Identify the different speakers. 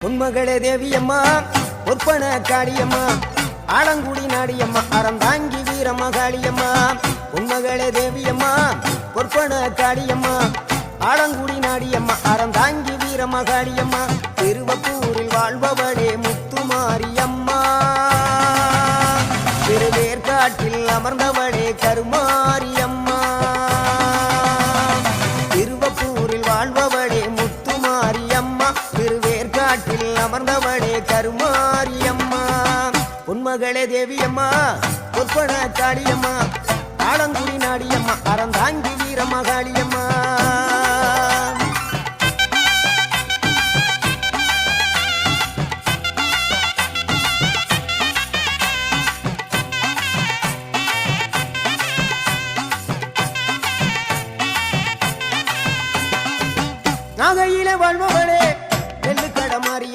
Speaker 1: உன்மகளே தேவியம்மா ஒற்பன காளியம்மா ஆலங்குடி நாடியம்மா அறந்தாங்கி வீரமகாளியம்மா உன்மகளே தேவியம்மா ஒற்பன காளியம்மா ஆலங்குடி நாடியம்மா அறந்தாங்கி வீரமகாளியம்மா திருவப்பூரில் வாழ்பவளே முத்துமாரியம்மா திருவேற்காட்டில் அமர்ந்தவளே கருமாரியம்மா திருவப்பூரில் வாழ்பவளே முத்துமாரியம்மா திருவேற்காட்டில் அமர்ந்தவளே கருமாரியம்மா உன்மகளே தேவியம்மா ஒற்பன காளியம்மா ஆலங்குடி நாடியம்மா அறந்தாங்கி வீரமகாளியம்மா